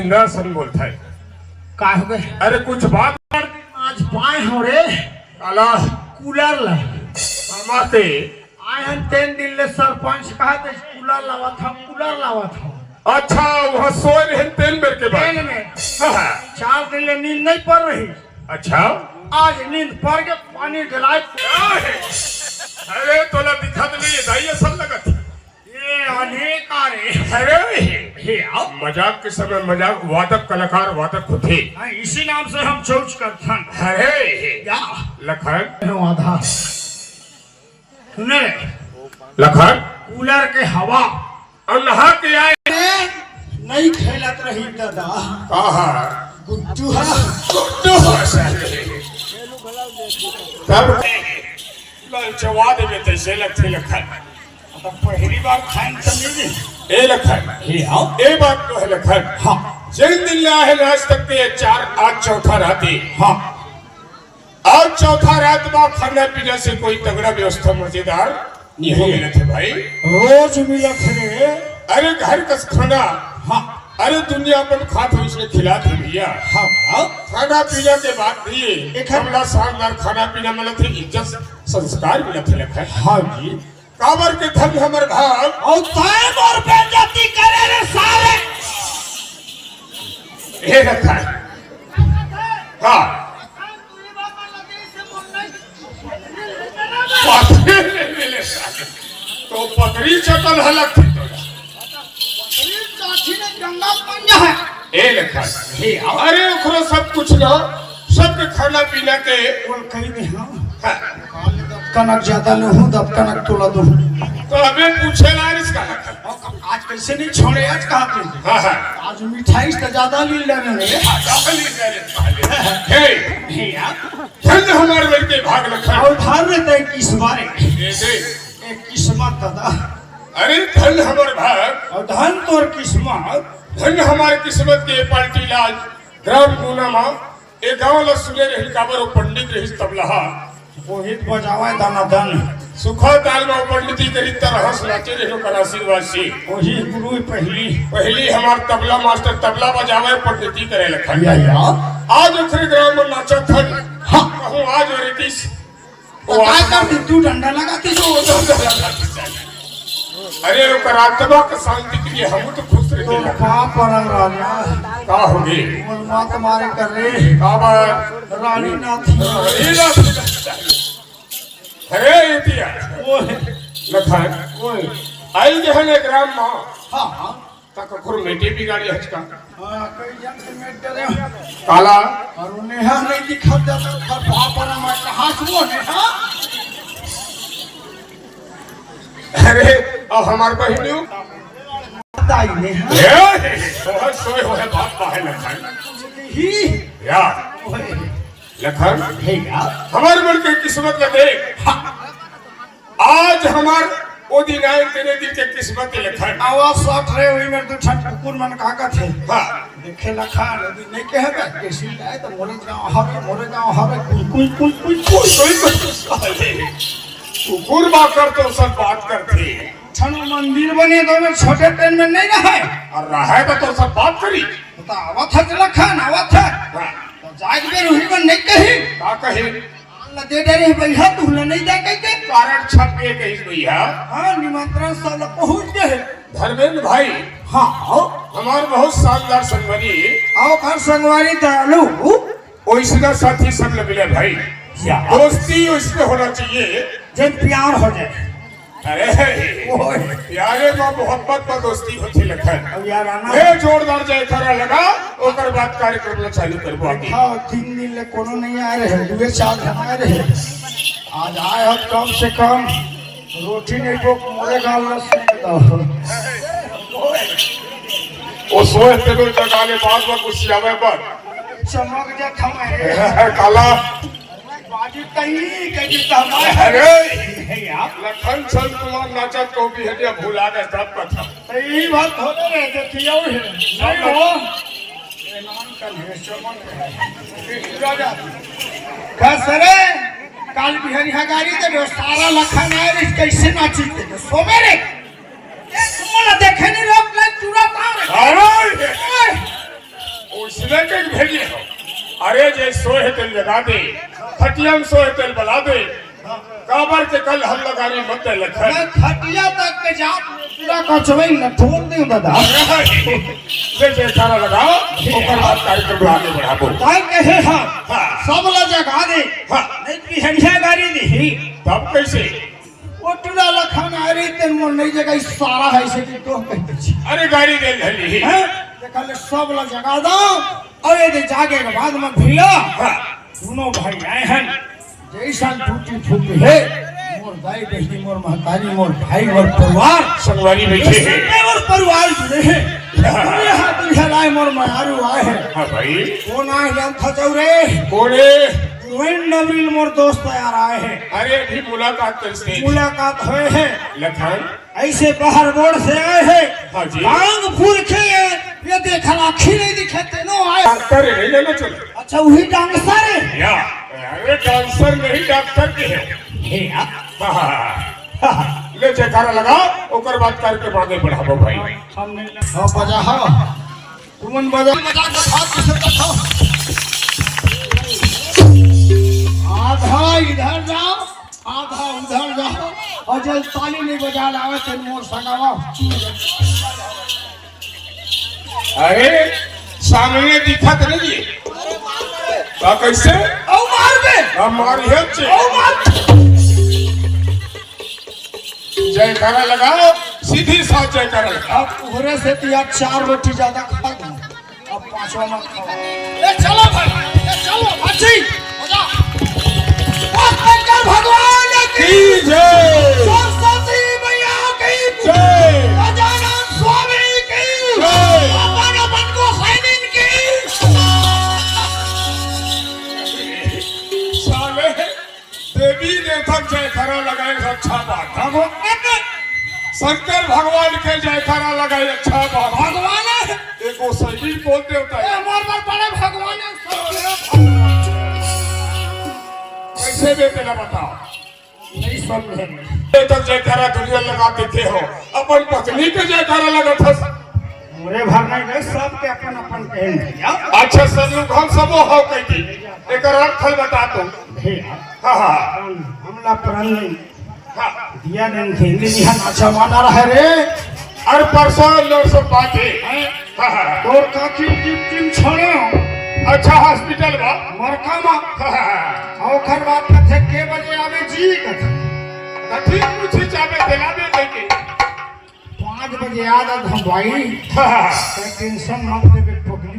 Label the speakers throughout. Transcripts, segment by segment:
Speaker 1: इंद्रा सन बोलता है
Speaker 2: का हो गए?
Speaker 1: अरे कुछ बात
Speaker 2: आज पाए हो रे
Speaker 1: काला
Speaker 2: कूलर ला
Speaker 1: मामाते
Speaker 2: आए हम 3 दिन ले सरपंच कहा तो कूलर लावा था
Speaker 1: अच्छा वहाँ सोए रहे 3 बेर के बाद
Speaker 2: ट्रेन में
Speaker 1: हाँ।
Speaker 2: 4 दिन ले नींद नहीं पड़ रही।
Speaker 1: अच्छा
Speaker 2: आज नींद पड़ के पानी डलाई।
Speaker 1: अरे तोला दिखा तो नहीं दाई असल लगा थी
Speaker 2: ये अनेक आ रे
Speaker 1: अरे
Speaker 2: हे आओ
Speaker 1: मजाक के समय मजाक वादक कलाकार वादक होते
Speaker 2: इसी नाम से हम चौच करते हैं।
Speaker 1: अरे
Speaker 2: क्या
Speaker 1: लखन
Speaker 2: आधा सुने
Speaker 1: लखन
Speaker 2: कूलर के हवा
Speaker 1: और नहा के आए
Speaker 2: नहीं खेलत रही दादा
Speaker 1: कहा
Speaker 2: गुड्डू
Speaker 1: तब लंचवाद में तैसे लगते लखन
Speaker 2: तो पहली बार खान समझी
Speaker 1: ए लखन
Speaker 2: हे आओ
Speaker 1: ए बात तो है लखन
Speaker 2: हाँ
Speaker 1: जिन दिन ले आए आज तक के 4 आज चौथा रात है
Speaker 2: हाँ
Speaker 1: आज चौथा रात में खाना पीना से कोई तगड़ा व्यवस्था मजेदार नहीं हो मिले थे भाई
Speaker 2: रोज मिलत रे।
Speaker 1: अरे घर का खाना
Speaker 2: हाँ
Speaker 1: अरे दुनिया पर खात हो इसने खिला थे भैया
Speaker 2: हाँ
Speaker 1: खाना पीना के बाद भी
Speaker 2: एक
Speaker 1: हमला शानदार खाना पीना मिला थे इज्जत संस्कार मिला थे लखन
Speaker 2: हाँ जी
Speaker 1: काबर के धन हमर भाग
Speaker 2: और टाइम और बेइज्जती करे रे सारे
Speaker 1: हे लखन हाँ तो पकड़ी चकल हलक थी ए लखन
Speaker 2: हे आओ
Speaker 1: अरे ओकरो सब कुछ ना सबके खाना पीना के
Speaker 2: बोल कहीं नहीं हाँ
Speaker 1: हाँ,
Speaker 2: कनक ज्यादा न हो दब कनक तोला दो
Speaker 1: तो हमें पूछे ना इसका लखन
Speaker 2: आज कैसे नहीं छोड़े आज कहा थे
Speaker 1: हाँ हाँ
Speaker 2: आज मिठाई से ज्यादा ली लेने रे
Speaker 1: हे
Speaker 2: हे यार
Speaker 1: धन हमारे लड़के भाग लखन
Speaker 2: और धार लेते हैं किस बारे
Speaker 1: दे दे
Speaker 2: एक किस्मत दादा
Speaker 1: अरे धन हमारे भाग
Speaker 2: और धन तोर किस्मत
Speaker 1: धन हमारे किस्मत के पार्टी लाज ग्राम गुना माँ एक गाँव ला सुने रही काबर वो पंडित रही तबला
Speaker 2: मोहित बजावा दाना धन
Speaker 1: सुखा ताल में पंडिती करी तरह नाचे रहे कर आशीर्वाद से
Speaker 2: वही गुरु
Speaker 1: पहली हमार तबला मास्टर तबला बजावे पंडिती करे लखन
Speaker 2: या
Speaker 1: आज उखरे ग्राम में नाचा थन हाँ कहूँ आज और इतिस
Speaker 2: वो काय करती तू डंडा लगाती जो
Speaker 1: अरे ओकर आत्मा के शांति के लिए हम तो खुश
Speaker 2: तो
Speaker 1: रहते
Speaker 2: का परम राजा
Speaker 1: का होगी
Speaker 2: बोल मात मारे कर रे
Speaker 1: काबर
Speaker 2: रानी नाथी
Speaker 1: अरे इतिया
Speaker 2: ओए
Speaker 1: लखन
Speaker 2: ओए
Speaker 1: आई जहन एक ग्राम माँ
Speaker 2: हां हां
Speaker 1: तक खुर मेटे भी गाड़ी हचका
Speaker 2: हां कई जन से मेट करे
Speaker 1: काला
Speaker 2: और नेहा नहीं दिखा जाता खर भापरा में कहां सुनो नेहा
Speaker 1: अरे अब हमार बहिनियों
Speaker 2: बताई नेहा
Speaker 1: सोहर सोए होए बात बाहे लखन
Speaker 2: ही
Speaker 1: या
Speaker 2: ओए
Speaker 1: लखन
Speaker 2: हे यार
Speaker 1: हमारे मन के किस्मत में देख आज हमार ओ दिन आए तेरे दिल के किस्मत के लखन
Speaker 2: आवाज साफ रहे हुई मेरे दो छठ कुकुर मन काका थे
Speaker 1: हाँ
Speaker 2: देखे लखान अभी नहीं कहे कैसी लाए तो मोरे गांव हरे कुई
Speaker 1: कुकुर बाकर तो सब बात करते
Speaker 2: छन मंदिर बने तो में छोटे पेन में नहीं रहे
Speaker 1: और रहे तो सब बात करी
Speaker 2: तो आवत है लखान आवत है
Speaker 1: हाँ,
Speaker 2: तो जाग में रुही में नहीं कही
Speaker 1: का कहे
Speaker 2: न दे दे रे भैया तू नहीं दे के
Speaker 1: कारण छप के कही भैया
Speaker 2: हां निमंत्रण साल पहुंच गए
Speaker 1: धर्मेंद्र भाई
Speaker 2: हां आओ
Speaker 1: हमार बहुत शानदार संगवारी
Speaker 2: आओ घर संगवारी दयालु
Speaker 1: ओइसना साथी सब मिले भाई
Speaker 2: या
Speaker 1: दोस्ती उसमें होना चाहिए
Speaker 2: जब प्यार हो जाए
Speaker 1: अरे प्यारे में मोहब्बत में दोस्ती होती लखन
Speaker 2: अब यार आना
Speaker 1: ये जोरदार जयकारा लगा ओकर बाद कार्यक्रम ला चालू करबो आगे
Speaker 2: हाँ 3 दिन ले कोनो नहीं आए रहे 2-4 दिन आए रहे आज आए हो कम से कम रोटी नहीं तो मोरे गाल में सेक दो
Speaker 1: ओ सोए तेरे जगाले बाद में कुछ आवे पर
Speaker 2: चमक जा थमे
Speaker 1: काला
Speaker 2: बाजी कहीं हमारे
Speaker 1: अरे
Speaker 2: यार
Speaker 1: लखन चल कुमार नाचत को भी हटिया भुला दे सब कथा
Speaker 2: यही बात हो रहे थे थिया है नहीं हो ऐलान कल है चमन राजा कसरे काल बिहारी हगारी दे सारा लखन आए रे कैसे नाची थे सोमेरे तुमने देखे नहीं लोग लाइक चूरा था
Speaker 1: अरे उसने कहीं भेजी हो। अरे जे सोहे तेल जगा दे, खटियम सोहे तेल बला दे, काबर के कल हम लगाने मत लखन।
Speaker 2: मैं खटिया तक के जात पूरा कचवे न ठोक दूं दादा।
Speaker 1: ले जयकारा लगाओ, ओकर बाद कार्यक्रम आगे बढ़ाबो।
Speaker 2: काय कहे हां
Speaker 1: हाँ।
Speaker 2: सब ला जगा दे।
Speaker 1: हाँ।
Speaker 2: नहीं बिहरिया गाड़ी दी
Speaker 1: तब कैसे?
Speaker 2: वो टुला लखन आ रही तेन मोर नहीं जगह सारा है से कि तो कह दे।
Speaker 1: अरे गाड़ी दे धली
Speaker 2: हैं देखल सब ला जगा दो और ये जागे के बाद में भैया दोनों भाई आए हैं जैसा टूटी फूटी है मोर भाई बहनी मोर महतारी मोर भाई मोर परिवार
Speaker 1: संगवारी बैठे हैं
Speaker 2: और परिवार जुड़े हैं पूरे हाथ हिलाए मोर मारू आए हैं।
Speaker 1: हाँ भाई
Speaker 2: कौन आए जान था चौरे
Speaker 1: कोने
Speaker 2: रोहिन नवरील मोर दोस्त यार आए हैं।
Speaker 1: अरे भी मुलाकात करते
Speaker 2: मुलाकात हुए हैं
Speaker 1: लखन
Speaker 2: ऐसे बाहर बोर्ड से आए हैं।
Speaker 1: हाँ जी
Speaker 2: टांग फूल के ये देखा आखी नहीं दिखे नो आए
Speaker 1: डॉक्टर नहीं लेना चले।
Speaker 2: अच्छा वही टांग सारे
Speaker 1: या अरे डांसर नहीं डॉक्टर के है। ले जयकारा लगाओ ओकर बाद कार्यक्रम आगे बढ़ाबो भाई।
Speaker 2: हाँ बजा हाँ तुमन बजा आधा इधर जाओ आधा उधर जाओ और जब ताली नहीं बजा लावे तो मोर संगावा।
Speaker 1: अरे सामने दिखत नहीं है कैसे
Speaker 2: ओ मार दे
Speaker 1: हमारी है
Speaker 2: ओ मार
Speaker 1: जयकारा लगाओ सीधी साथ जयकारा लगाओ।
Speaker 2: अब उहरे से तो यार 4 रोटी ज्यादा खा गए अब 5वां मत खाओ। ले चलो भाई ले चलो अच्छी बजा शंकर भगवान की
Speaker 1: जय
Speaker 2: सरस्वती मैया की
Speaker 1: जय
Speaker 2: गजानन स्वामी की
Speaker 1: जय
Speaker 2: अपन अपन को सैनिक की
Speaker 1: साले देवी देवता जयकारा लगाए अच्छा बात है। शंकर भगवान के जयकारा लगाए अच्छा बात
Speaker 2: भगवान
Speaker 1: देखो सही बोल देवता है
Speaker 2: हमारे बड़े भगवान
Speaker 1: कैसे देते ना बताओ
Speaker 2: नहीं समझे
Speaker 1: तक जयकारा दुनिया लगाते थे हो अपन पत्नी के जयकारा लगा था।
Speaker 2: मोरे भरना गए सब के अपन अपन कहेंगे
Speaker 1: अच्छा सब लोग हम सब हो कहती एक अर्थ बता दो।
Speaker 2: भैया
Speaker 1: हाँ हाँ
Speaker 2: हमला प्राण नहीं
Speaker 1: हाँ
Speaker 2: दिया नहीं खेलने नहीं नाचा माना रहा रे
Speaker 1: और परसों लोग सब बात है। हाँ हाँ
Speaker 2: और काकी टीम छोड़ो
Speaker 1: अच्छा हॉस्पिटल बा
Speaker 2: मरका मा
Speaker 1: हाँ हाँ
Speaker 2: औखर बात कथे के बजे आवे जी कथे
Speaker 1: ठीक पूछे चाहे दिलावे देंगे
Speaker 2: 5 बजे आ जा हम भाई
Speaker 1: हाँ हाँ
Speaker 2: टेंशन मत लेबे पगली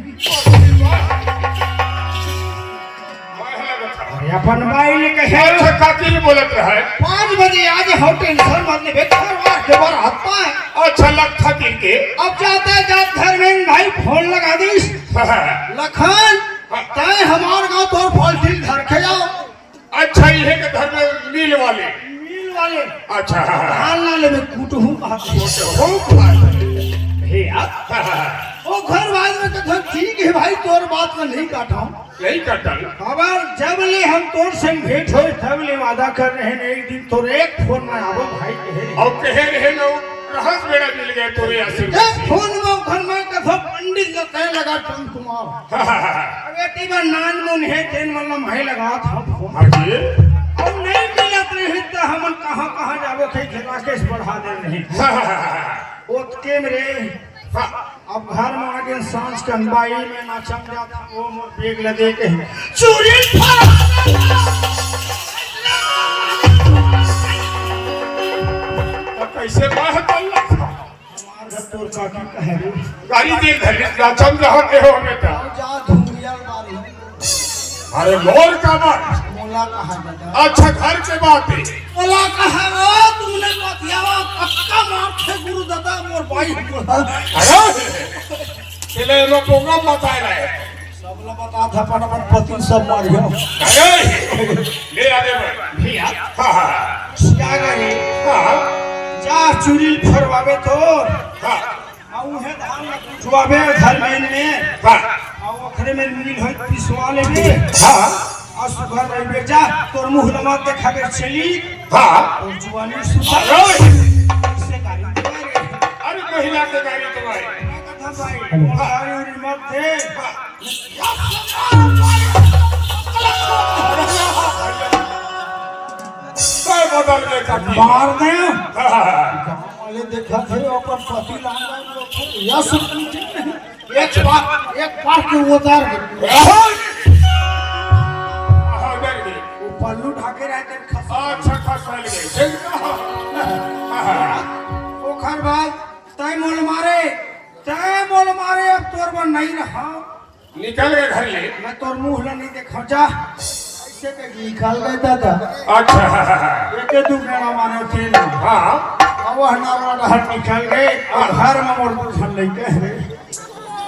Speaker 2: अरे अपन भाई ने कहे
Speaker 1: अच्छा काकी ने बोलत रहा है
Speaker 2: 5 बजे आज हो टेंशन मत लेबे घरवार के बार हत्ता है
Speaker 1: अच्छा लग था के
Speaker 2: अब जाते जात घर में भाई फोन लगा दीस
Speaker 1: हाँ हाँ
Speaker 2: लखन तय हमार गांव तोर फॉल्टिल घर के जाओ।
Speaker 1: अच्छा ये के घर में मिल वाले
Speaker 2: वाले
Speaker 1: अच्छा हाँ हाँ
Speaker 2: हाल ना लेबे कुटहू भैया ओ घर बाद में कथा ठीक है भाई तोर बात में नहीं काटा
Speaker 1: नहीं करता
Speaker 2: खबर जब ले हम तोर से भेंट होए तब ले वादा कर रहे हैं एक दिन तोर एक फोन में आवो भाई
Speaker 1: और कहे रहे नो रहस बेड़ा मिल गए तोरे आशीर्वाद से।
Speaker 2: फोन में घर में कथा पंडित का तय लगा टन कुमार बेटी में नान मुन है तेन मतलब है लगा था फोन
Speaker 1: हाँ जी
Speaker 2: अब नहीं मिलत रही तो हम कहाँ जाबो थे राकेश बढ़ा दे नहीं ओत के रे अब घर में आगे सांस के बाई में ना चम जाता वो मोर बेग लगे के चोरी
Speaker 1: कैसे बाहर अल्लाह
Speaker 2: हमार घर तोर काकी कहे रे
Speaker 1: गाड़ी दे घर राचम जहां के हो बेटा
Speaker 2: जा धुंगिया मारी
Speaker 1: अरे मोर का बात
Speaker 2: मोला कहा बेटा
Speaker 1: अच्छा घर के बात है
Speaker 2: मोला कहा वो तुमने बतियावा पक्का मार थे गुरु दादा मोर भाई
Speaker 1: अरे चले लो प्रोग्राम बताए रहे
Speaker 2: सब लोग बता था अपन पति सब मारियो
Speaker 1: अरे ले आ दे
Speaker 2: भैया
Speaker 1: हां हां
Speaker 2: क्या करे
Speaker 1: हां
Speaker 2: जा चुरी फरवावे तो
Speaker 1: हां
Speaker 2: आऊ है धान में कुचवावे घर में
Speaker 1: हां
Speaker 2: आऊ ओखरे में मिल होई पिसवा लेबे
Speaker 1: हां
Speaker 2: आ सुगर रही बेटा तोर मुंह लमा देखा के चली
Speaker 1: हां
Speaker 2: और जुवानी सुधा
Speaker 1: अरे
Speaker 2: से गाड़ी
Speaker 1: अरे महिला के गाड़ी तुम्हारी
Speaker 2: सुना भाई मोहतारी और मत थे
Speaker 1: काय बदल गए काकी
Speaker 2: मार दे गांव वाले देखा थे ऊपर पति लाए यस एक बार के उतार वो पल्लू ढाके रहते
Speaker 1: अच्छा खासा लगे
Speaker 2: ओखर बाद तय मोल मारे अब तोर बन नहीं रहा
Speaker 1: निकल गए घर ले
Speaker 2: मैं तोर मुंह ला नहीं देखा जा ऐसे के निकाल गए दादा
Speaker 1: अच्छा
Speaker 2: एक दू मेरा मारे थे ना
Speaker 1: हाँ
Speaker 2: अब हनारा घर निकल गए और घर में मोर को झन लेके है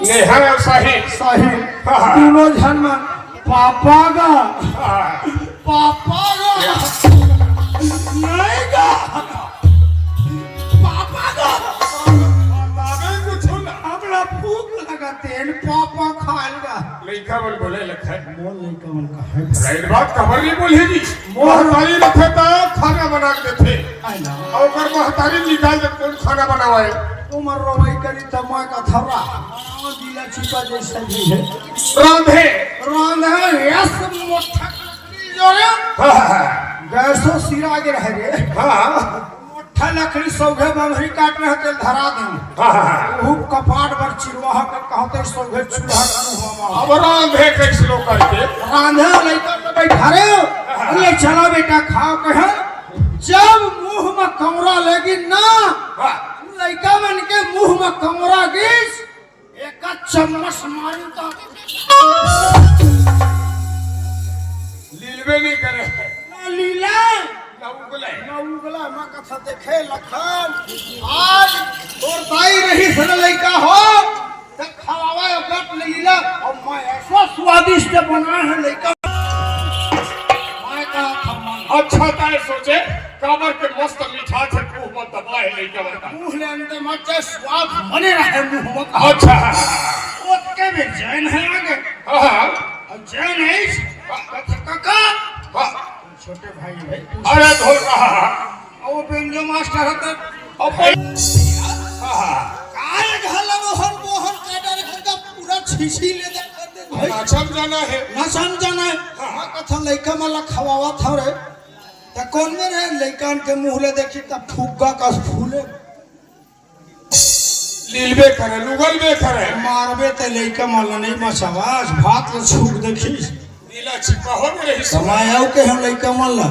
Speaker 1: नेहा सही
Speaker 2: साहिल दोनों झन में पापा का नहीं का पापा का
Speaker 1: कुछ ना
Speaker 2: अपना भूख लगाते हैं पापा खाएगा
Speaker 1: लड़का बोल बोले लखा
Speaker 2: मोल नहीं कमल का है
Speaker 1: राइट बात खबर नहीं बोली जी महतारी रखे तो खाना बना के देते
Speaker 2: आइना
Speaker 1: और कर महतारी निकाल दे कौन खाना बनावाए
Speaker 2: उमर रोई करी तमा का थरा गीला छिपा जैसा भी है
Speaker 1: रांधे
Speaker 2: यस मोठा जो रे गैसो सिरा के रह रे
Speaker 1: हाँ
Speaker 2: मोठा लकड़ी सौघे बंधरी काट रहे तेल धरा दे खूब कपाट पर चिरवाह के कहते सौघे चूल्हा करू
Speaker 1: अब रांधे कैसे लोग करके
Speaker 2: रांधे लइका में बैठा रे ले चला बेटा खाओ कहे जब मुंह में कमरा लगी ना लइका मन के मुंह में कमरा गिस एक चम्मच मारू तो
Speaker 1: लीलवे नहीं करे
Speaker 2: ना लीला
Speaker 1: ना उगले
Speaker 2: ना उगला मैं कथा देखे लखन आज तोर दाई रही सन लइका हो त खवावा गट लीला और मैं ऐसा स्वादिष्ट बना है लइका मैं कहा था
Speaker 1: अच्छा ताए सोचे काबर के मस्त मीठा से मुंह में दबाए लेके बता
Speaker 2: मुंह ले अंदर मत स्वाद बने रहे मुंह में
Speaker 1: अच्छा
Speaker 2: ओके में जैन है आगे
Speaker 1: हाँ
Speaker 2: और जैन है काका
Speaker 1: हाँ
Speaker 2: छोटे भाई है
Speaker 1: अरे धोल रहा
Speaker 2: और वो बेंजो मास्टर है
Speaker 1: अपन
Speaker 2: काय घाला मोहन काडर का पूरा छीछी ले दे कर दे भाई
Speaker 1: ना समझाना है
Speaker 2: ना समझना है हां कथा लइका मला खवावा था रे त कौन में रे लइकान के मुंह ले देखी त फुग्गा का फूले
Speaker 1: लीलवे करे लुगलवे करे
Speaker 2: मारबे त लइका मला नहीं मचावाज भात ले छूक देखी
Speaker 1: नीला छिपा हो गए रही
Speaker 2: समय आउ के हम लइका मला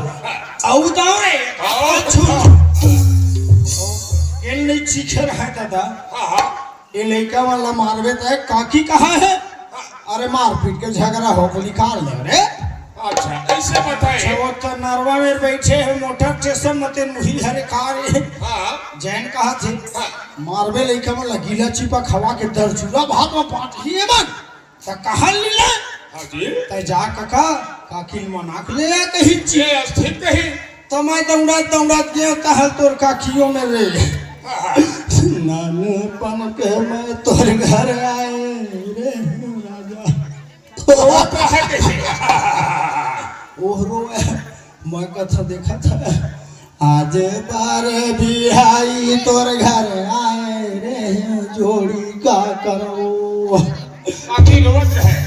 Speaker 2: आउ दाओ रे ये नहीं चीखर है दादा
Speaker 1: हाँ
Speaker 2: ये लइका वाला मारबे त काकी कहाँ है अरे मार पीट के झगड़ा हो के निकाल ले रे
Speaker 1: अच्छा ऐसे बताए
Speaker 2: वो तो नरवा में बैठे है मोटर स्टेशन मते मुही हरे कार
Speaker 1: हाँ
Speaker 2: जैन कहा थे मारबे लइका में लगीला चिपा खवा के दर चूड़ा भात में पाट ही है मन त कहां लीला
Speaker 1: हाँ जी
Speaker 2: त जा काका काकी मनाक ले आ कहीं
Speaker 1: ये ठीक कही
Speaker 2: तो मैं दौड़ा गया कहल तोर काकियों में रे नाने पन के मैं तोर घर आए रे राजा
Speaker 1: वो कहे कैसे
Speaker 2: ओहरो मैं कथा देखा था आज बार बिहाई तोर घर आए रे जोड़ी का करो
Speaker 1: काकी लोग है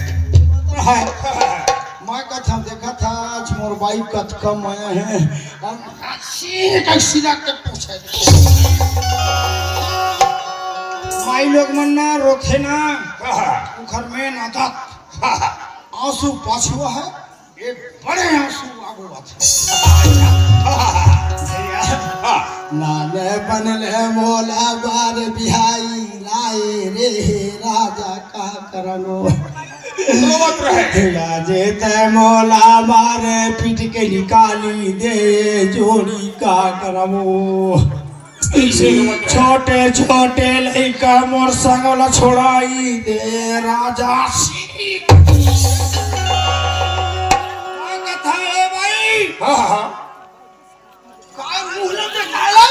Speaker 2: मैं कथा देखा था आज मोर बाई कथ कम आया है हम सीधा के पूछे माई लोग मन्ना रोथे ना घर में नादक आंसू पछुआ है ये बड़े आंसू आगू नाने बनले मोला बार बिहाई लाए रे राजा का करनो राजे ते मोला मारे पीट के निकाली दे जोड़ी का करमो छोटे छोटे लइका मोर संगला छोड़ाई दे राजा कथा है भाई
Speaker 1: हाँ
Speaker 2: का मुंह लगे खाला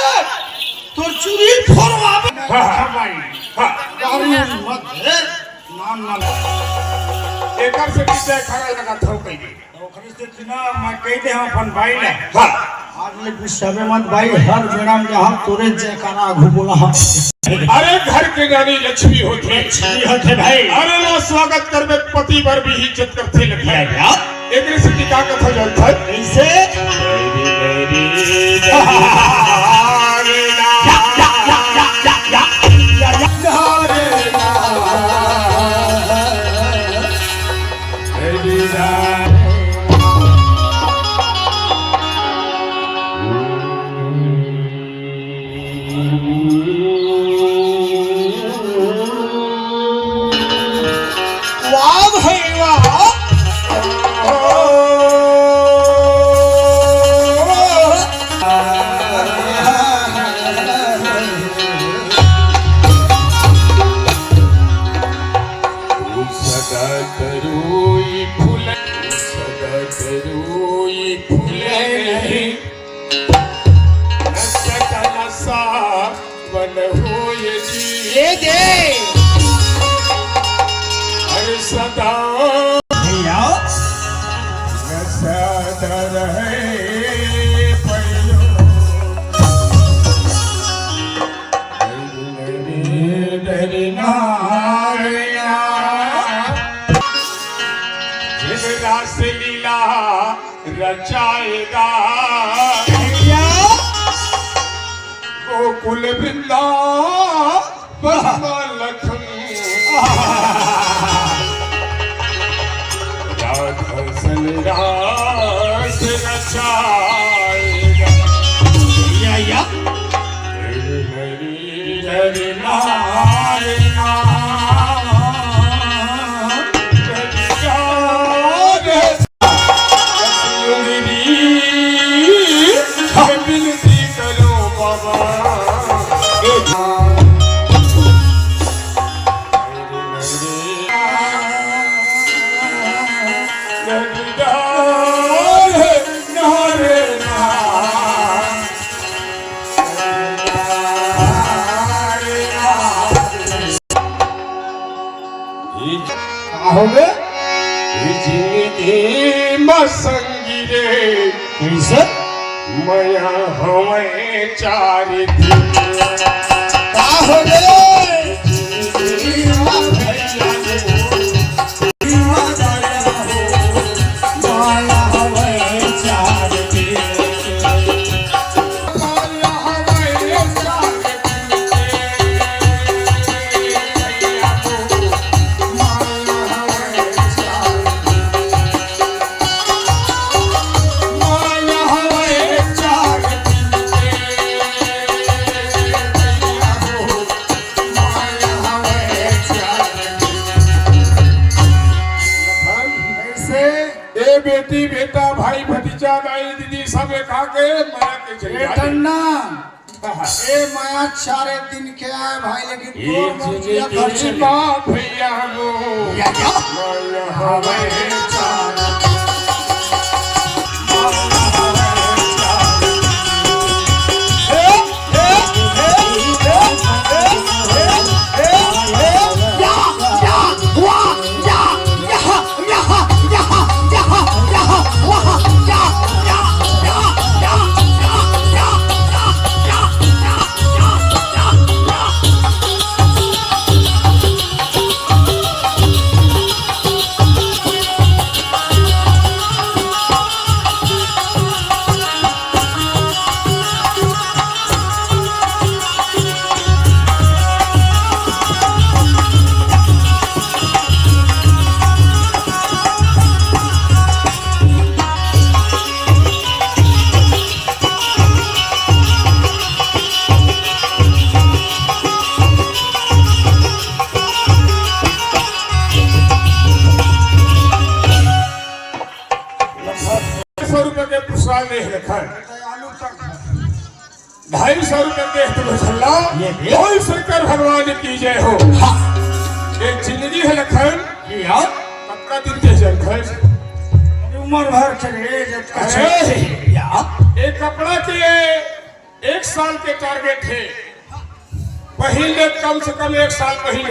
Speaker 2: तो चुरी फोड़वावे
Speaker 1: भाई हाँ
Speaker 2: गाड़ी मत है ना
Speaker 1: एकर से पीछे खड़ा लगा था कहीं
Speaker 2: ओखरी से चिना मैं कह दे हम अपन भाई ने
Speaker 1: हाँ
Speaker 2: आज ले गुस्सा में मत भाई हर बेड़ा में हम तोरे जयकारा आगू बोला
Speaker 1: अरे घर के रानी लक्ष्मी होती
Speaker 2: लक्ष्मी होते भाई
Speaker 1: अरे लो स्वागत करबे पति बर भी इज्जत करते लगे
Speaker 2: क्या
Speaker 1: एक से की का कथा जानता है
Speaker 2: कैसे वाह भाई वाह
Speaker 1: सदा तरुई फूले सदा तरुई फूले नहीं नशा नशा बन होए जी
Speaker 2: ये दे
Speaker 1: हर सदा
Speaker 2: भैया
Speaker 1: नशा रहे पयो डरना रास लीला रचाएगा
Speaker 2: भैया
Speaker 1: गोकुल वृंदा लखन राधसन रास रचाएगा
Speaker 2: या हो गए
Speaker 1: मसंगी रे
Speaker 2: कैसे
Speaker 1: मया हमें चार दिन
Speaker 2: का हो गए
Speaker 1: बेटी बेटा भाई भतीजा दाई दीदी सब एक आके माया के चले
Speaker 2: टन्ना ए माया 4 दिन के आए भाई लेकिन
Speaker 1: बाप भैया लो
Speaker 2: या क्या
Speaker 1: माया हवे चार रखा ₹250 दे तो छल्ला बोल शंकर भगवान की जय हो। एक जिंदगी है लखन कतका दिन के जरखन
Speaker 2: उम्र भर चले जब
Speaker 1: एक कपड़ा के 1 साल के टारगेट है पहले कम से कम 1 साल पहले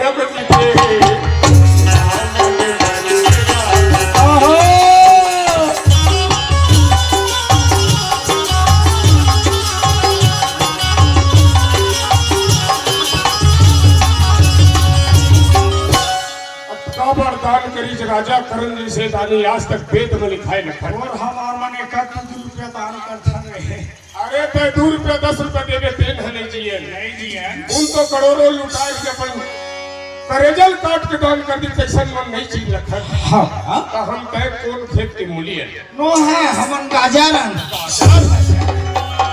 Speaker 1: तानी आज तक वेद में लिखाए लखन।
Speaker 2: और हमार मने का 2 रुपया दान करता रहे।
Speaker 1: अरे ते 2 रुपया 10 रुपया देवे तेन है नहीं जिए
Speaker 2: नहीं दिया
Speaker 1: उन तो करोड़ों लुटाए के अपन करेजल काट के दान कर दी कैसन मन नहीं चीज लखन।
Speaker 2: हाँ
Speaker 1: तो हम कहे कौन खेत की मूली है
Speaker 2: नो है हमन गाजरन।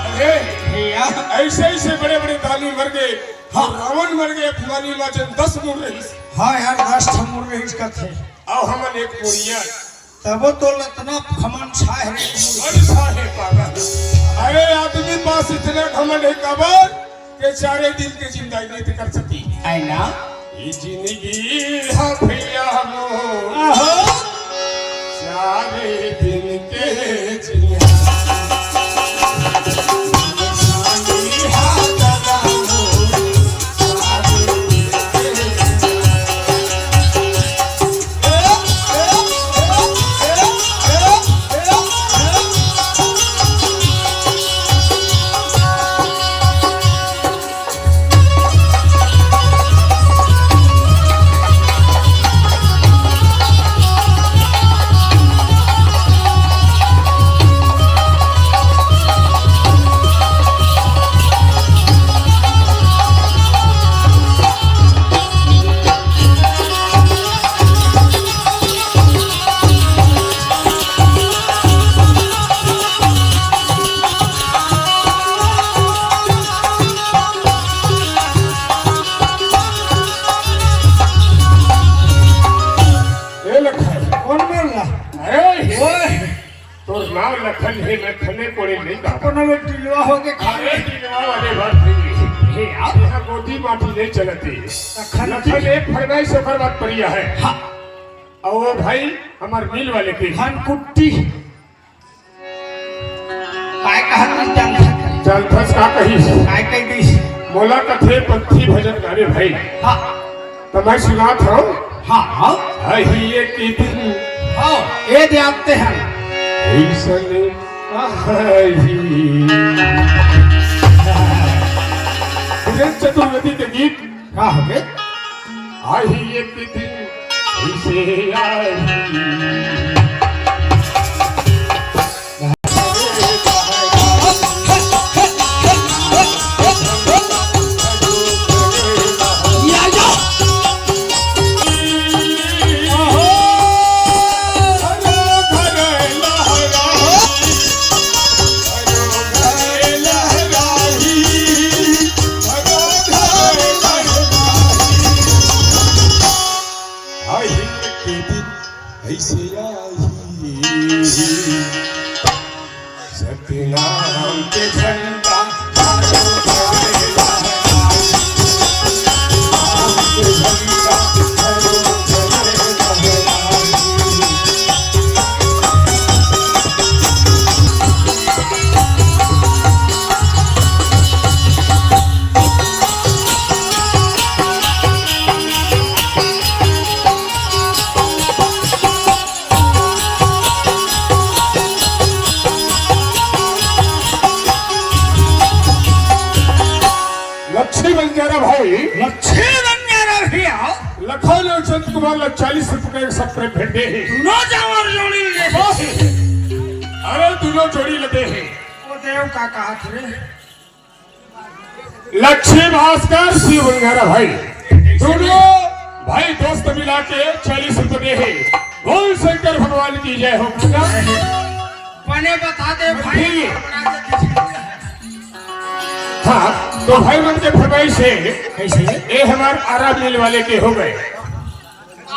Speaker 1: अरे
Speaker 2: भैया
Speaker 1: ऐसे ऐसे बड़े बड़े दानी मर गए। हाँ रावण मर गए अपमानी माचन 10 मुड़ रही।
Speaker 2: हाँ यार 10 ठमुर में इसका थे
Speaker 1: अब हमन एक मुड़िया
Speaker 2: तब तो लतना खमन छाए रे
Speaker 1: अच्छा है पागल। अरे आदमी पास इतना घमंड है काबर के 4 दिन के जिंदगी नहीं कर सकती
Speaker 2: आई ना
Speaker 1: ये जिंदगी हा भैया हो
Speaker 2: आहो
Speaker 1: 4 दिन के जिंदगी लखन है मैं खने कोड़े नहीं का
Speaker 2: अपना में टिलवा हो के खाए
Speaker 1: टिलवा वाले बात नहीं है यहाँ गोदी माटी नहीं चलती लखन एक फरमाइश से बात परिया है।
Speaker 2: हाँ
Speaker 1: और वो भाई हमार मिल वाले की
Speaker 2: धान कुट्टी काय कहत जान
Speaker 1: चल फस का कही
Speaker 2: काय कह दी
Speaker 1: मोला कथे पंथी भजन गाने भाई। हाँ तो मैं सुनात हूँ।
Speaker 2: हाँ हाँ
Speaker 1: ही एक दिन
Speaker 2: हाँ ये जानते हैं
Speaker 1: चतुर्वेदी के गीत
Speaker 2: क्या हो गए
Speaker 1: आई एक दिन इसे आई सतनाम के झंडा लखन और चंद कुमार 40 रुपए का सब प्रेम भेंटे हैं
Speaker 2: दोनों जावर जोड़ी ले
Speaker 1: अरे दोनों जोड़ी लदे हैं
Speaker 2: वो देव का कहा थे
Speaker 1: लक्ष्मी भास्कर शिव बंगारा भाई दोनों भाई दोस्त मिला के 40 रुपए है। बोल शंकर भगवान की जय हो।
Speaker 2: पने बता दे भाई
Speaker 1: हाँ तो भाई मन के फरमाइश है कैसे ये हमारे आरा मिल वाले के हो गए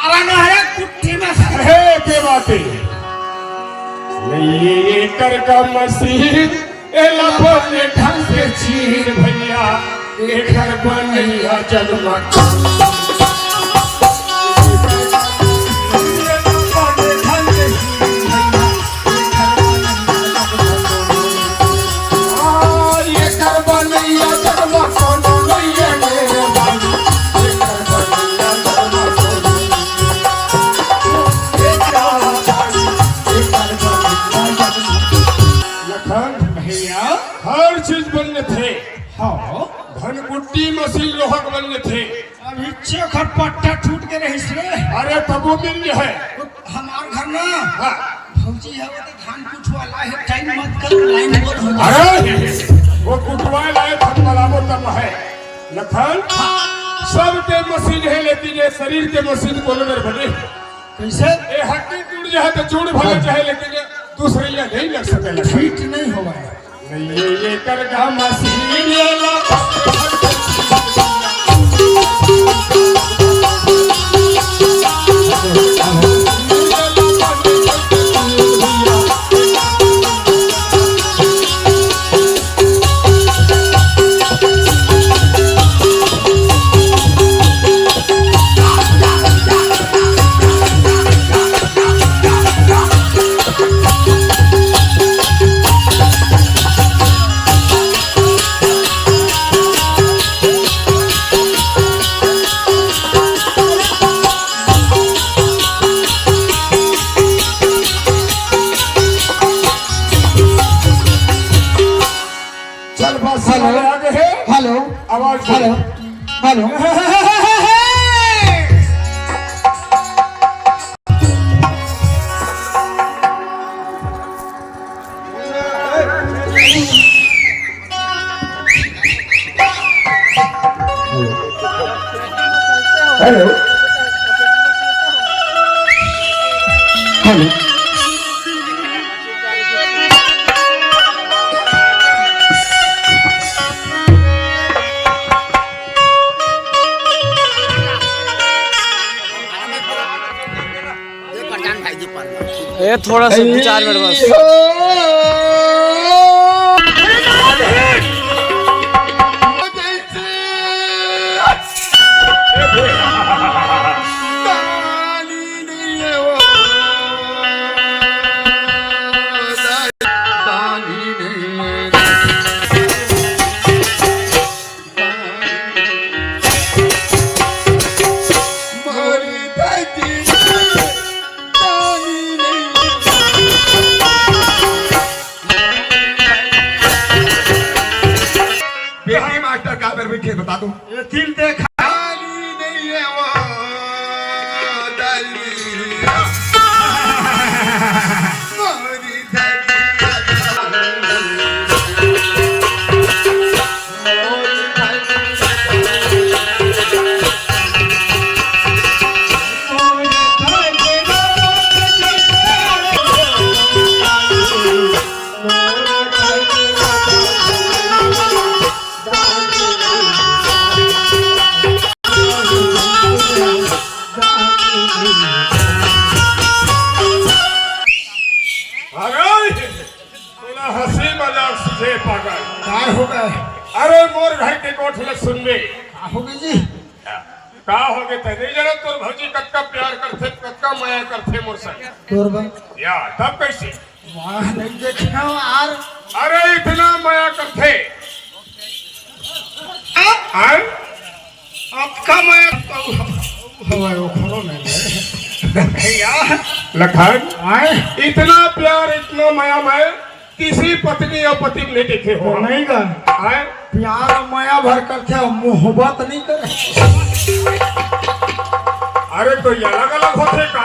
Speaker 2: आरा न है कुट्टी में
Speaker 1: है के बातें ये कर का मसीह ए लफो ने ढंग से चीर भैया ये घर बनैया जगमग हर चीज बनने थे।
Speaker 2: हाँ
Speaker 1: धनकुट्टी मशीन लोहा बनने थे।
Speaker 2: अभी चेखर पट्टा टूट के रही से
Speaker 1: अरे तब वो मिल है
Speaker 2: हमारे घर ना
Speaker 1: हाँ
Speaker 2: फौजी है वो तो धान कुछवाला है टाइम मत कर लाइन बोल हो जा
Speaker 1: अरे वो कुटवाए लाए थक बलाबो तब है लखन सबके मशीन है लेकिन ये शरीर के मशीन बोलो मेरे बने
Speaker 2: कैसे
Speaker 1: ये हड्डी टूट जाए तो चूड़ भले चाहे लेकिन ये दूसरे ये नहीं लग सके लखन
Speaker 2: फिट नहीं होगा
Speaker 1: नहीं ये करगा मशीन ये चल बस आगे है
Speaker 2: हेलो
Speaker 1: आवाज
Speaker 2: हेलो हेलो
Speaker 1: हेलो
Speaker 2: हेलो
Speaker 3: ये थोड़ा सा 4 मिनट बस
Speaker 1: मास्टर का बैठे बता दो
Speaker 2: ये दिल देखा
Speaker 1: नहीं है वो हंसी मजाक से पागल
Speaker 2: काय हो गए
Speaker 1: अरे मोर घर के कोठले सुनबे
Speaker 2: हो गई जी
Speaker 1: का हो गए ते नहीं जानो तोर भौजी कक्का प्यार करथे कक्का माया करथे मोर संग
Speaker 2: तोरबा
Speaker 1: या तब कैसे
Speaker 2: वाह नहीं देखना यार
Speaker 1: अरे इतना माया करथे आय
Speaker 2: आपका मैं हवा वो खरो नहीं यार
Speaker 1: लखन
Speaker 2: आए
Speaker 1: इतना प्यार इतना माया मैं किसी पत्नी और पति ने देखे हो
Speaker 2: नहीं का
Speaker 1: आय
Speaker 2: प्यार माया भर करते मोहब्बत नहीं करे
Speaker 1: अरे तो ये अलग अलग होते का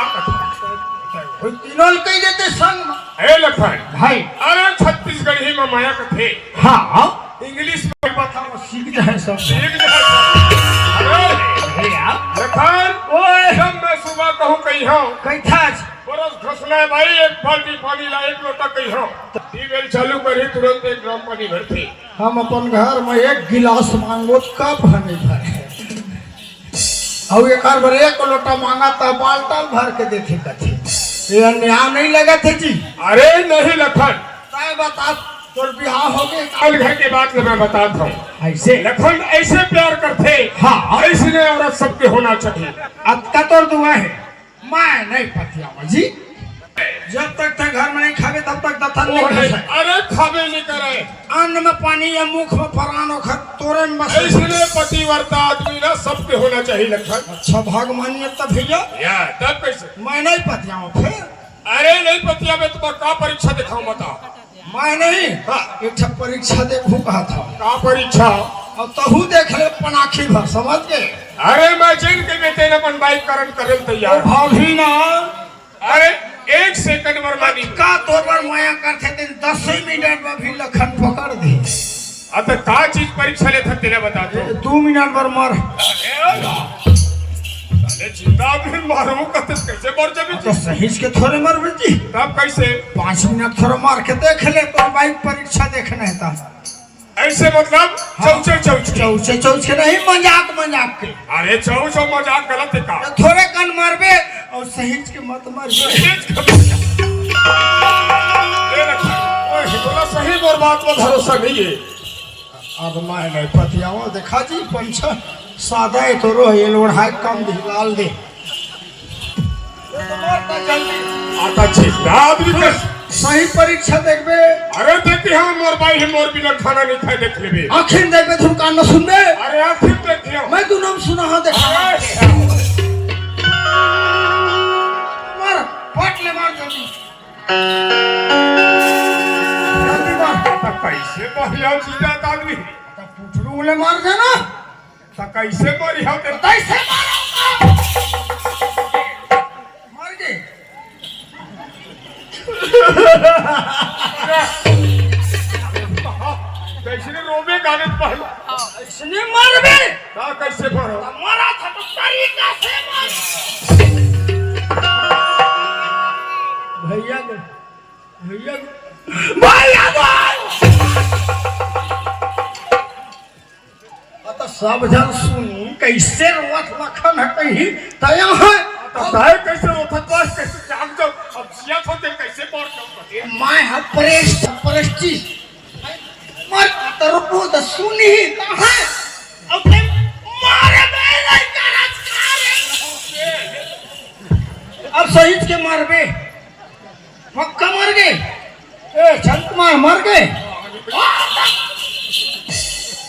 Speaker 2: कोई तीनों कह देते संग में।
Speaker 1: हे लखन
Speaker 2: भाई
Speaker 1: अरे छत्तीसगढ़ ही में माया कथे
Speaker 2: हाँ
Speaker 1: इंग्लिश में
Speaker 2: बताओ सीख जाए सब
Speaker 1: सीख जाए अरे
Speaker 2: यार
Speaker 1: लखन
Speaker 2: ओए
Speaker 1: जब मैं सुबह कहूँ कहीं हूँ
Speaker 2: कैथा
Speaker 1: बरस घसना है भाई एक बाल्टी पानी ला एक लोटा कहीं हूँ टीवेल चालू करी तुरंत एक ड्रम पानी भरती
Speaker 2: हम अपन घर में एक गिलास मांगो कप हमें भरे और एक बार एक लोटा मांगा तो बाल्टन भर के देखे कथे ये अन्याय नहीं लगा थे जी
Speaker 1: अरे नहीं लखन
Speaker 2: ताए बता तोर बिहार हो गए
Speaker 1: कल घर के बात में मैं बताता हूँ
Speaker 2: ऐसे
Speaker 1: लखन ऐसे प्यार करते
Speaker 2: हाँ।
Speaker 1: ऐसे औरत सबके होना चाहिए
Speaker 2: अब का तोर दुआ है मैं नहीं पतिया जी जब तक थे घर में नहीं खावे तब तक दथन नहीं
Speaker 1: नहीं,
Speaker 2: खाए
Speaker 1: अरे खावे नहीं करे
Speaker 2: अन्न में पानी या मुख में फरान हो तोरे में बस
Speaker 1: ऐसे पतिव्रता आदमी ना सबके होना चाहिए लखन
Speaker 2: अच्छा भगवान में तब भैया
Speaker 1: या तब कैसे
Speaker 2: मैं नहीं पतिया हूँ फिर
Speaker 1: अरे नहीं पतिया में तुम्हारा का परीक्षा दिखाऊं बताओ
Speaker 2: मैं नहीं
Speaker 1: हाँ।
Speaker 2: एक परीक्षा देखू कहा था
Speaker 1: का परीक्षा
Speaker 2: और तहू देख ले पनाखी भर समझ गए
Speaker 1: अरे मैं जिन के बेटे ने अपन बाइक करंट करे
Speaker 2: ओ
Speaker 1: तैयार
Speaker 2: भाभी ना
Speaker 1: अरे 1 सेकंड बर्बादी
Speaker 2: का तोर पर माया करते थे 10 मिनट में भी लखन पकड़ दे
Speaker 1: आता का चीज परीक्षा ले था तेरे बता दो
Speaker 2: 2 मिनट पर मर
Speaker 1: अरे जिंदा भी मारो कहते कैसे मर जाबे
Speaker 2: तो सही के थोड़े मर बेटी
Speaker 1: तब कैसे
Speaker 2: 5 मिनट थोड़ा मार के देख ले तो बाइक परीक्षा देखना है ता
Speaker 1: ऐसे मतलब चौचे
Speaker 2: के नहीं मजाक के
Speaker 1: अरे चौचौ मजाक गलत है का
Speaker 2: थोड़े कन मारबे और सही के मत मारबे
Speaker 1: बोला सही और बात में भरोसा नहीं है
Speaker 2: अब मैं नहीं पतियाओ देखा जी पंचा सादा है तो रो ये लोढ़ाई कम ढिलाल दे
Speaker 1: आता छिपा आदमी के
Speaker 2: सही परीक्षा देखबे
Speaker 1: अरे देखी हाँ मोर भाई है मोर बिना खाना नहीं खाए देख लेबे
Speaker 2: आखिर देखबे तुम कान न सुनबे
Speaker 1: अरे आखिर देखियो
Speaker 2: मैं तू नाम सुना हां देखा मार पट ले मार जल्दी मार
Speaker 1: कैसे बढ़िया चीज आदमी
Speaker 2: पुटरू ले मार दे ना
Speaker 1: कैसे बढ़िया
Speaker 2: कैसे मारो मार दे
Speaker 1: कैसे रोबे गाने पहले
Speaker 2: इसने मार बे
Speaker 1: का कैसे भरो
Speaker 2: मारा था तो तरीका से मार भैया तो सब जन सुनी कैसे रोत लखन है कहीं तया है
Speaker 1: ताए कैसे रोथत बस कैसे जाग जाओ अब सिया होते कैसे मर जाओ
Speaker 2: मैं है प्रेस्टी मर तो रुको तो सुनी कहां अपने मारे नहीं करत अब शहीद के मारबे मक्का मर गए ए चंदमा मर गए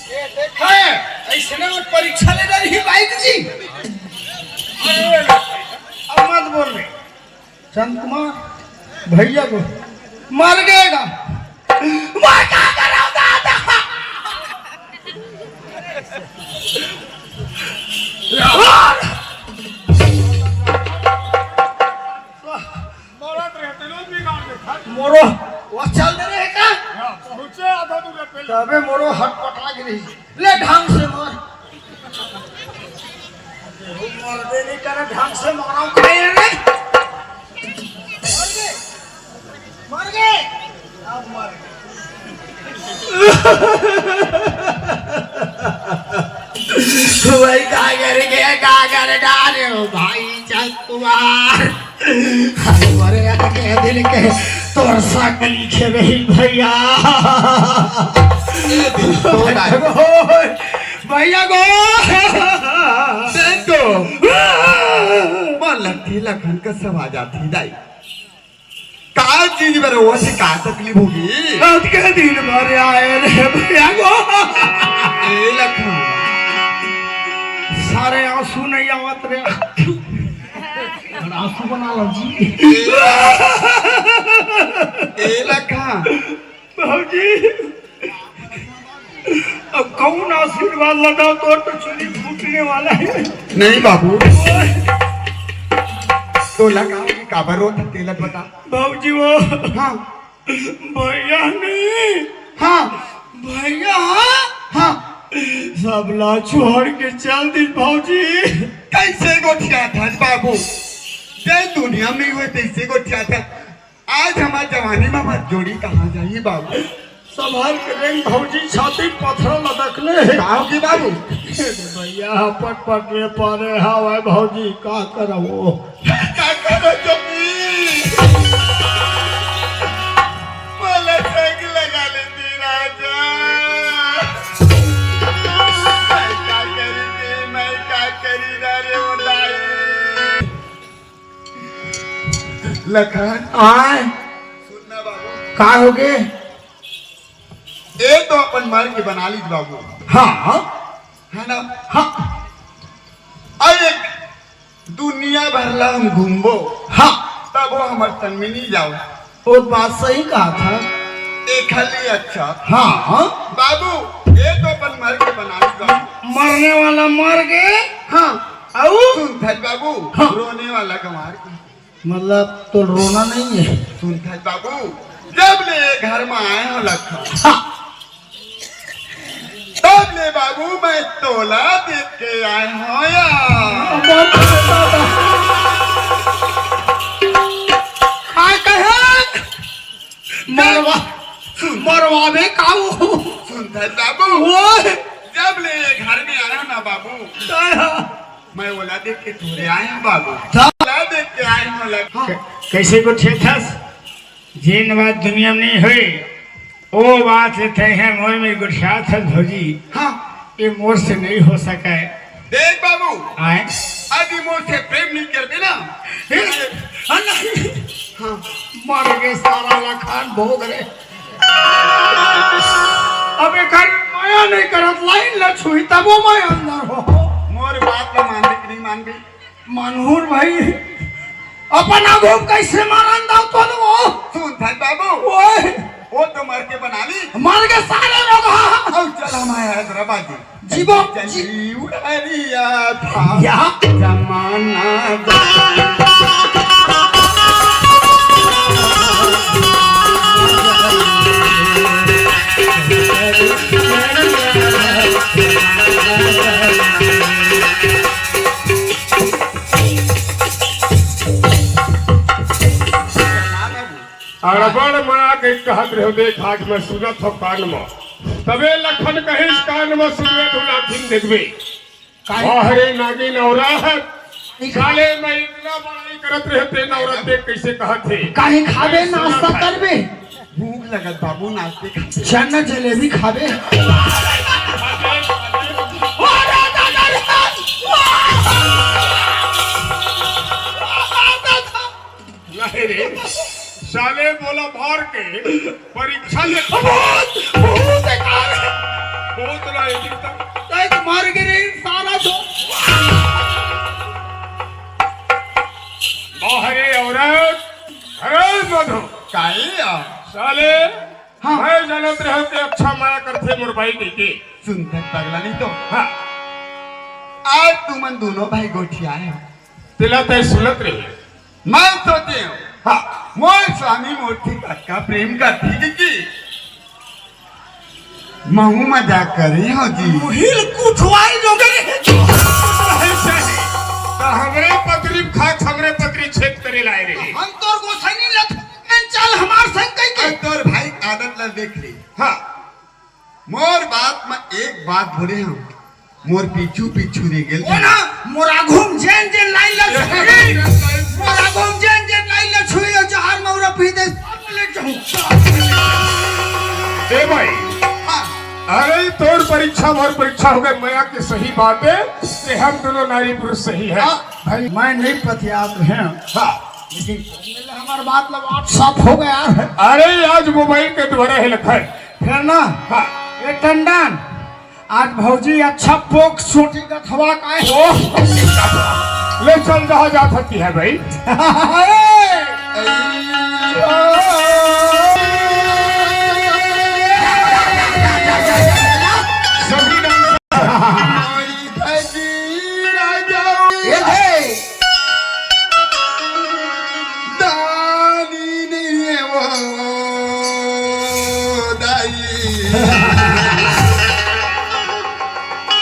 Speaker 2: ये देखा है ऐसे में परीक्षा ले रही बाइक जी अब मत बोल रहे चंद कुमार भैया को मर गएगा मैं क्या कर रहा हूँ दादा मोरो वो चल दे रहे का
Speaker 1: पहुंचे आधा दूर पे
Speaker 2: तबे मोरो हट पटा गिरी ले ढंग से मार मार दे नहीं करे ढंग से मारो खाए रे मर गए अब मर भाई का करे डारे भाई चल कुमार हमारे के दिल के तोर साथ लिखे रही भैया भैया गो
Speaker 4: तो लगती लखन का सब आ जाती दाई का चीज पर वो से का तकलीफ होगी
Speaker 2: आज के दिन भर आए रे भैया गो
Speaker 4: ए लखन
Speaker 2: सारे आंसू नहीं आवत रे आंसू बना लो जी
Speaker 4: ए लखन
Speaker 2: बाबूजी अब कौन आशीर्वाद लगाओ तो चुनी फूटने वाला है
Speaker 4: नहीं बाबू तो लगा कि काबर रो तेलत बता
Speaker 2: बाबूजी वो
Speaker 4: हाँ
Speaker 2: भैया नहीं
Speaker 4: हाँ
Speaker 2: भैया
Speaker 4: हाँ
Speaker 2: सब ला छोड़ के चल दी बाबूजी
Speaker 4: कैसे गोठिया था बाबू ते दुनिया में हुए तैसे गोठिया था आज हमारी जवानी में मत जोड़ी कहाँ जाइए बाबू
Speaker 2: संभाल के रेंग भौजी छाती पत्थर लटकले
Speaker 4: कहो की बाबू
Speaker 2: भैया पट पट रे पारे हवा भौजी का करबो
Speaker 4: का करो जमी बोले साइकिल लगा लेती राजा मैं क्या करी रे उदाई लखन
Speaker 2: आए
Speaker 4: सुनना बाबू
Speaker 2: का हो गए
Speaker 4: एक तो अपन मर के बना ली बाबू
Speaker 2: हाँ
Speaker 4: है ना
Speaker 2: हाँ
Speaker 4: और एक दुनिया भर ला हम घूमबो
Speaker 2: हाँ
Speaker 4: तब वो हमारे तन में नहीं जाओ
Speaker 2: वो बात सही कहा था
Speaker 4: एक खाली अच्छा
Speaker 2: हाँ
Speaker 4: बाबू ये तो अपन मर के बना ली बाबू
Speaker 2: मरने वाला मर गए
Speaker 4: हाँ
Speaker 2: आओ
Speaker 4: सुन थल बाबू
Speaker 2: हाँ।
Speaker 4: रोने वाला कमार
Speaker 2: मतलब तो रोना नहीं है।
Speaker 4: सुन था बाबू, जब ले घर में आए हो लखन, तब ले बाबू मैं तोला देख के आए हो यार।
Speaker 2: मरवा में काऊ
Speaker 4: सुन था बाबू,
Speaker 2: वो
Speaker 4: जब ले घर में आए हो ना बाबू, मैं ओला देख के तुरे आए हूँ बाबू, ओला देख के आए हो लखन।
Speaker 2: कैसे को छेथस जिन बात दुनिया में नहीं हुई वो बात थे हैं मोर में गुस्सा था भौजी।
Speaker 4: हाँ
Speaker 2: ये मोर से नहीं हो सका है।
Speaker 4: देख बाबू,
Speaker 2: आए
Speaker 4: अभी मोर से प्रेम नहीं करते ना,
Speaker 2: हाँ मर गए सारा लखान भोग रहे। अबे घर माया नहीं करत लाइन ल छुई तब वो मैं अंदर हो।
Speaker 4: मोर बात ला मान कि नहीं मान गई?
Speaker 2: मनहूर भाई अपन आगो कैसे मारन दाव तो वो
Speaker 4: सुन था बाबू,
Speaker 2: ओए
Speaker 4: वो तो मर के बना ली,
Speaker 2: मर गए सारे लोग।
Speaker 4: अब चल हमारे हैदराबाद
Speaker 2: जीवो
Speaker 4: जीव हरिया था
Speaker 2: या
Speaker 4: जमाना
Speaker 1: अड़बड़ मना के कहत रहो देख आज मैं सुनत हो कान में, तबे लखन कहिस कान में सुनवे धुना थिन देखबे बाहरे नागिन औरत साले मैं इतना बड़ाई करत रहते औरत देख कैसे कहत थे
Speaker 2: काहे खाबे नाश्ता करबे
Speaker 4: भूख लगत बाबू, नाश्ते खाते
Speaker 2: चना जलेबी खाबे।
Speaker 1: नहीं रे साले बोला भार के परीक्षा ले बहुत लाए
Speaker 2: मर गए सारा तो
Speaker 1: बाहरे औरत अरे मधु
Speaker 4: काहे
Speaker 1: साले
Speaker 2: हाँ।
Speaker 1: मैं जानत रहो कि अच्छा माया करते मोर भाई के
Speaker 4: सुन था पगला नहीं तो
Speaker 1: हाँ
Speaker 4: आज तुमन दोनों भाई गोठिया है,
Speaker 1: तिला तय सुनत रही
Speaker 4: मैं सोचे हूँ
Speaker 1: हाँ
Speaker 4: मोर स्वामी मूर्ति का प्रेम करती की महू मजाक करे हो जी।
Speaker 2: हिल कुछवाई जोगे
Speaker 1: तो हमरे पत्री खाक हमरे पत्री छेद करे लाए रहे
Speaker 2: हम तोर गोसाई लख चल हमार संग कई के
Speaker 4: अब तोर भाई आदत ला देख ली।
Speaker 1: हाँ
Speaker 4: मोर बात में एक बात बोले हम, मोर पीछू पीछू रे गेल
Speaker 2: ओ ना मोरा घूम जेन जेन लाइन ल मोरा घूम जेन जेन लाइन ल छुई जहार मौरा पी दे ले जाऊं।
Speaker 1: ए भाई
Speaker 4: हाँ,
Speaker 1: अरे तोर परीक्षा भर परीक्षा हो गए माया की सही बात है कि हम दोनों नारी पुरुष सही है
Speaker 2: भाई मैं नहीं पतियात हैं
Speaker 1: हाँ
Speaker 2: लेकिन हमार बात लग साफ हो गया है।
Speaker 1: अरे आज मोबाइल के द्वारा है लखन
Speaker 2: फिर ना
Speaker 1: हाँ
Speaker 2: ये टंडन आज भौजी अच्छा पोक छोटी का थवा का है।
Speaker 1: ले चल जहाँ जा सकती है भाई सभी
Speaker 4: दानी नहीं है वो दाई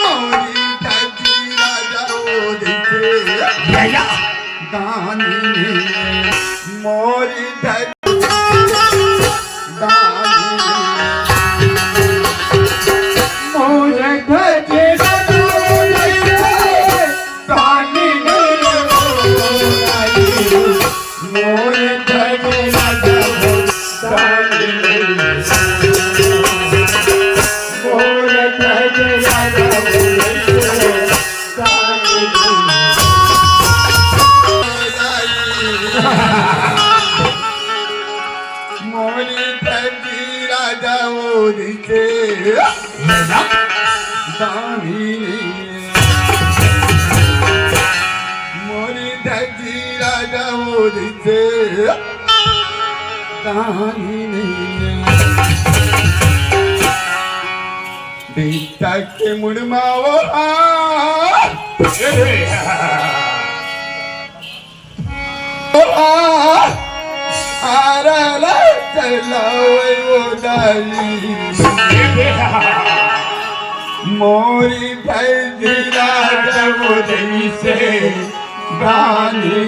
Speaker 4: मोरी ठगी राजा ओ देखे दानी मोरी ठगी दानी
Speaker 2: मोरे भजे
Speaker 4: मोरी ठगी राजा ओ देखे दानी मोरी ठगी राजा ओ देखे दानी बेटा के मुड़माओ आराला चलावे उदाई मोरी भैया जब उदई से गानी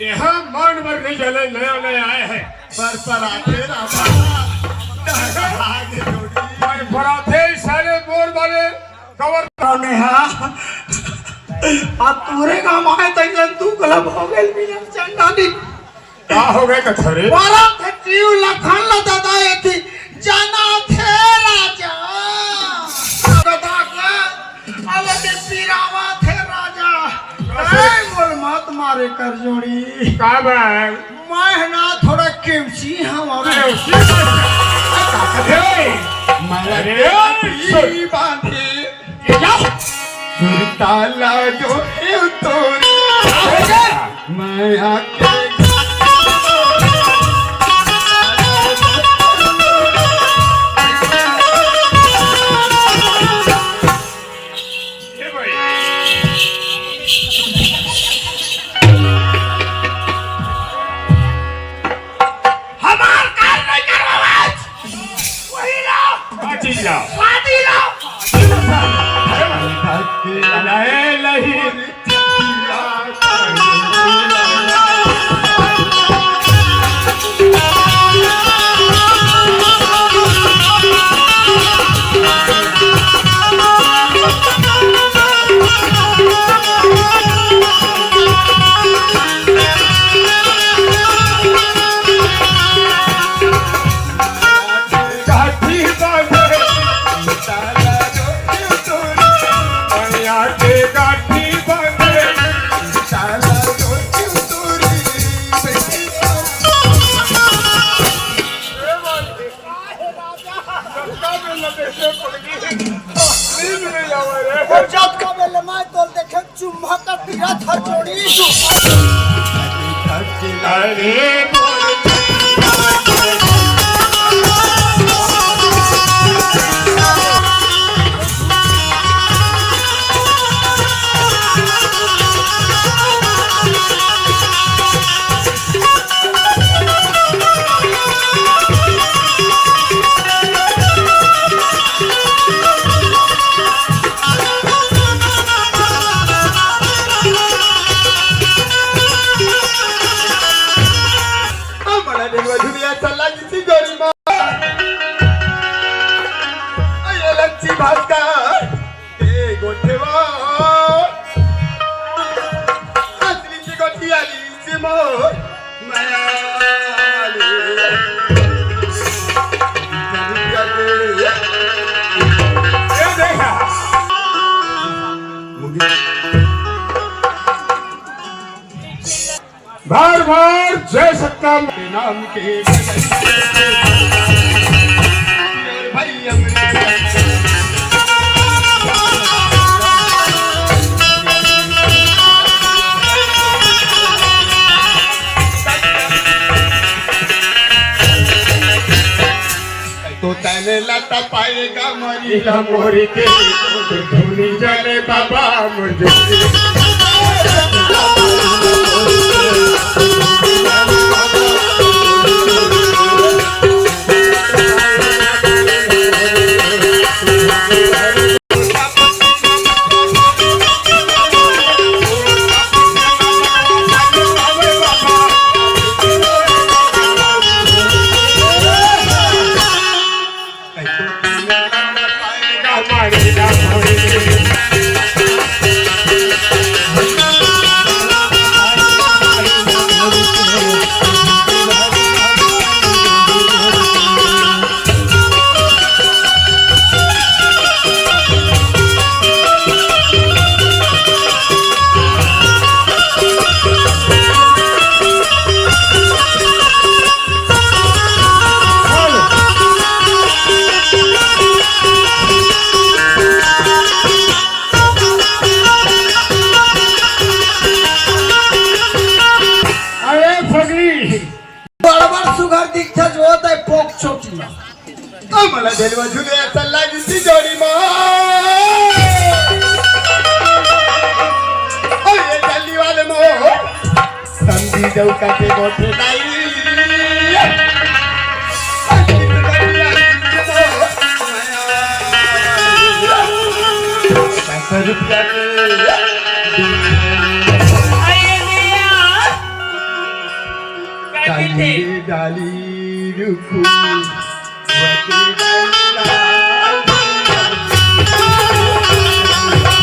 Speaker 1: यहाँ मान भर नहीं चले नया नया आए हैं
Speaker 4: पर पराठे
Speaker 1: पराठे साले बोर वाले कवर
Speaker 2: तोरे काम आए तैलन तू गलब हो गइल बिना चंडाली
Speaker 1: क्या हो गए कथरे
Speaker 2: वाला थे लखन ला दादा एथी जाना थे राजा दादा का अलग पीरावा थे राजा ए बोल मत मारे कर जोड़ी
Speaker 1: का है
Speaker 2: मैं ना थोड़ा केमची हमारे
Speaker 4: मरे बांधे ताला जो मैं आके मला देवा दुनिया चला किसी जोड़ी मा ये लच्छी भास्कर ते गोठेवा असली ची गोठी आली ची मोर मायाली
Speaker 1: ये देखा भर भर जय सत्तम
Speaker 4: नाम के भाई अमृत तो तने लता पाएगा मरी
Speaker 1: नीला मोरी के धुनी जले बाबा मुझे
Speaker 2: बरोबर सुगर दिखत होत आहे पोक चोटीला
Speaker 4: मला देवा दुनिया चला किसी जोड़ी मा ये जल्दी वाले मो संधी जाऊ का के गोठे नाही ₹5 के डाली रुकू